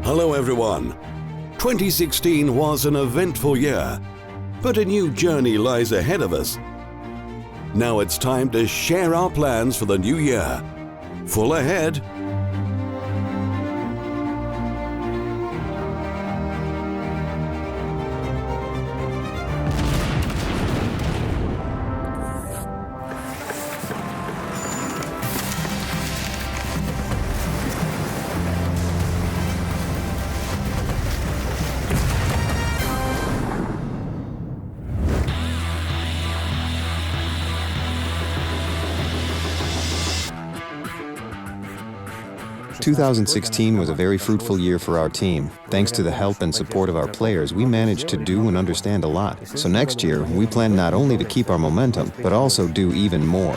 Hello everyone. 2016 was an eventful year, but a new journey lies ahead of us. Now it's time to share our plans for the new year. Full ahead. – 2016 was a very fruitful year for our team. Thanks to the help and support of our players, we managed to do and understand a lot. So next year, we plan not only to keep our momentum, but also do even more.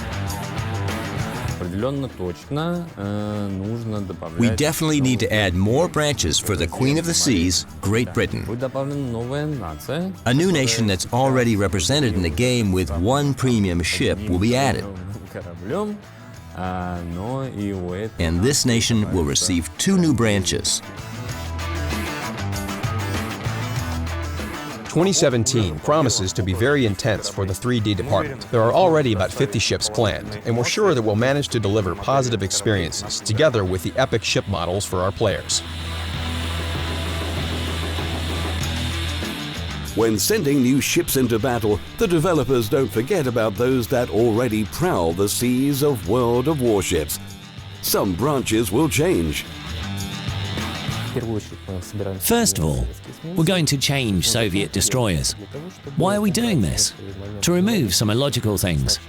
We definitely need to add more branches for the Queen of the Seas, Great Britain. A new nation that's already represented in the game with one premium ship will be added. And this nation will receive 2 new branches. 2017 promises to be very intense for the 3D department. There are already about 50 ships planned, and we're sure that we'll manage to deliver positive experiences together with the epic ship models for our players. When sending new ships into battle, the developers don't forget about those that already prowl the seas of World of Warships. Some branches will change. First of all, we're going to change Soviet destroyers. Why are we doing this? To remove some illogical things.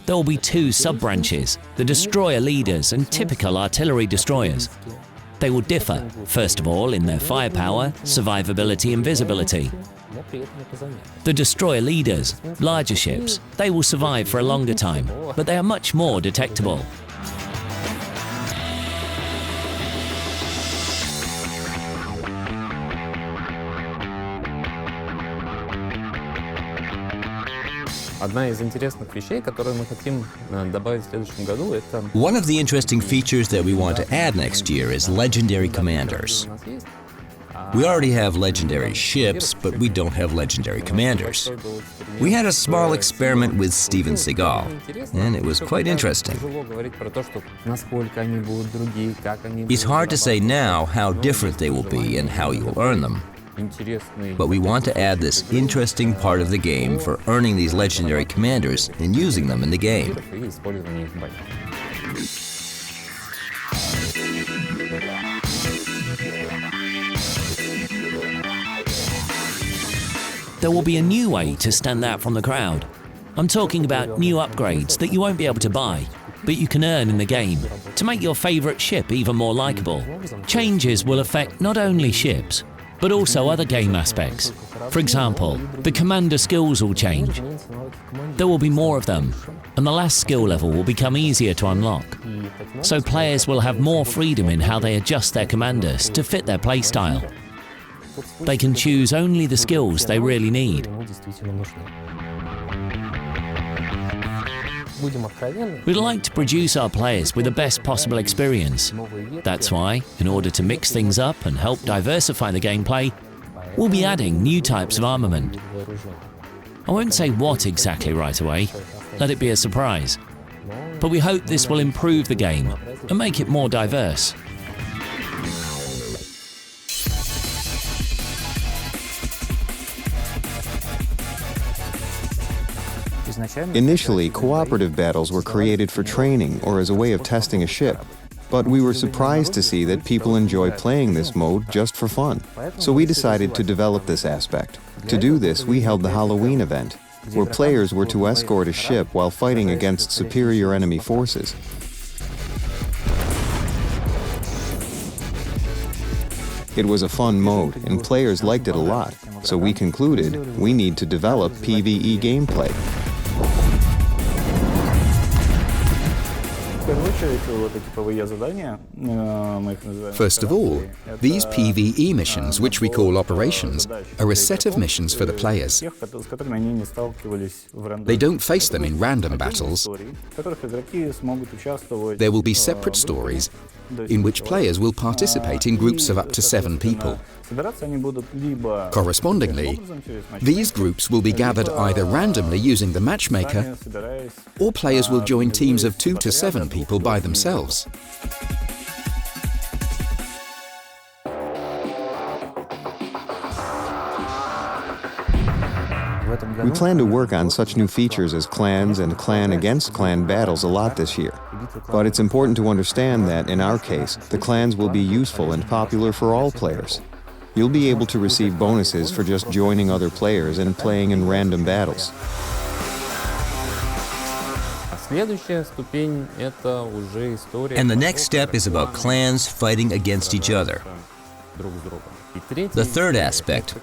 There will be 2 sub-branches, the destroyer leaders and typical artillery destroyers. They will differ, first of all, in their firepower, survivability and visibility. The destroyer leaders, larger ships, they will survive for a longer time, but they are much more detectable. One of the interesting features that we want to add next year is legendary commanders. We already have legendary ships, but we don't have legendary commanders. We had a small experiment with Steven Seagal, and it was quite interesting. It's hard to say now how different they will be and how you will earn them. But we want to add this interesting part of the game for earning these legendary commanders and using them in the game. There will be a new way to stand out from the crowd. I'm talking about new upgrades that you won't be able to buy, but you can earn in the game, to make your favorite ship even more likable. Changes will affect not only ships, but also other game aspects. For example, the commander skills will change. There will be more of them, and the last skill level will become easier to unlock. So players will have more freedom in how they adjust their commanders to fit their playstyle. They can choose only the skills they really need. We'd like to produce our players with the best possible experience. That's why, in order to mix things up and help diversify the gameplay, we'll be adding new types of armament. I won't say what exactly right away, let it be a surprise. But we hope this will improve the game and make it more diverse. Initially, cooperative battles were created for training or as a way of testing a ship. But we were surprised to see that people enjoy playing this mode just for fun. So we decided to develop this aspect. To do this, we held the Halloween event, where players were to escort a ship while fighting against superior enemy forces. It was a fun mode, and players liked it a lot. So we concluded we need to develop PvE gameplay. First of all, these PvE missions, which we call operations, are a set of missions for the players. They don't face them in random battles. There will be separate stories in which players will participate in groups of up to 7 people. Correspondingly, these groups will be gathered either randomly using the matchmaker, or players will join teams of 2 to 7 people by themselves. We plan to work on such new features as clans and clan-against-clan battles a lot this year. But it's important to understand that, in our case, the clans will be useful and popular for all players. You'll be able to receive bonuses for just joining other players and playing in random battles. And the next step is about clans fighting against each other. The third aspect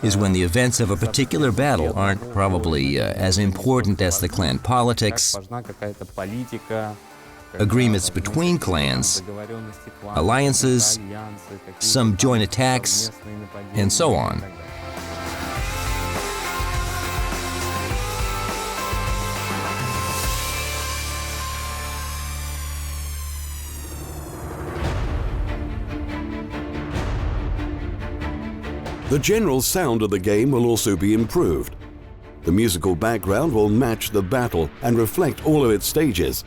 is when the events of a particular battle aren't probably as important as the clan politics, agreements between clans, alliances, some joint attacks, and so on. The general sound of the game will also be improved. The musical background will match the battle and reflect all of its stages.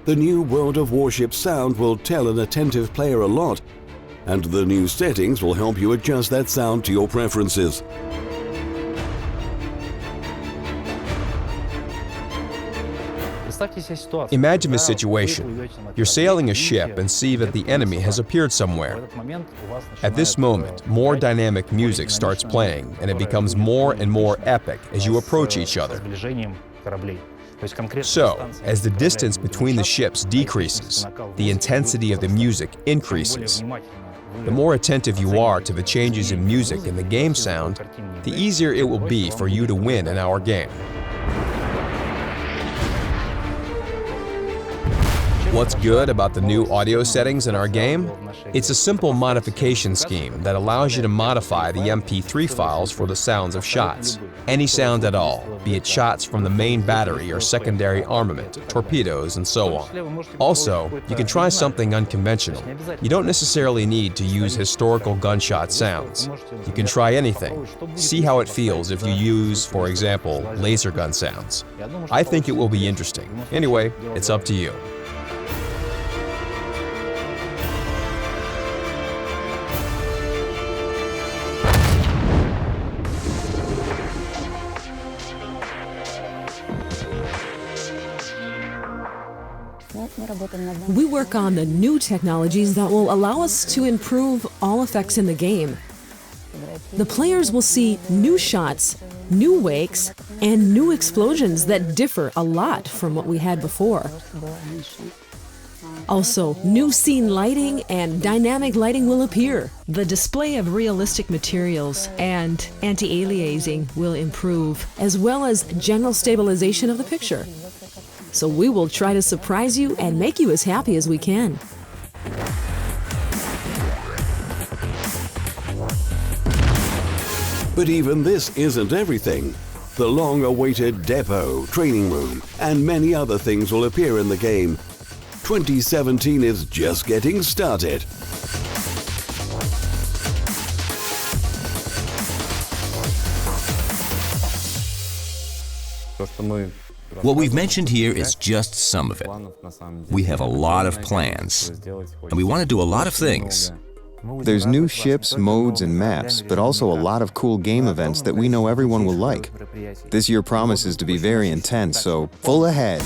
The new World of Warships sound will tell an attentive player a lot, and the new settings will help you adjust that sound to your preferences. Imagine this situation. You're sailing a ship and see that the enemy has appeared somewhere. At this moment, more dynamic music starts playing, and it becomes more and more epic as you approach each other. So, as the distance between the ships decreases, the intensity of the music increases. The more attentive you are to the changes in music and the game sound, the easier it will be for you to win in our game. What's good about the new audio settings in our game? It's a simple modification scheme that allows you to modify the MP3 files for the sounds of shots. Any sound at all, be it shots from the main battery or secondary armament, torpedoes, and so on. Also, you can try something unconventional. You don't necessarily need to use historical gunshot sounds. You can try anything. See how it feels if you use, for example, laser gun sounds. I think it will be interesting. Anyway, it's up to you. We work on the new technologies that will allow us to improve all effects in the game. The players will see new shots, new wakes, and new explosions that differ a lot from what we had before. Also, new scene lighting and dynamic lighting will appear. The display of realistic materials and anti-aliasing will improve, as well as general stabilization of the picture. So we will try to surprise you and make you as happy as we can. But even this isn't everything. The long-awaited depot, training room, and many other things will appear in the game. 2017 is just getting started. What we've mentioned here is just some of it. We have a lot of plans, and we want to do a lot of things. There's new ships, modes, and maps, but also a lot of cool game events that we know everyone will like. This year promises to be very intense, so full ahead.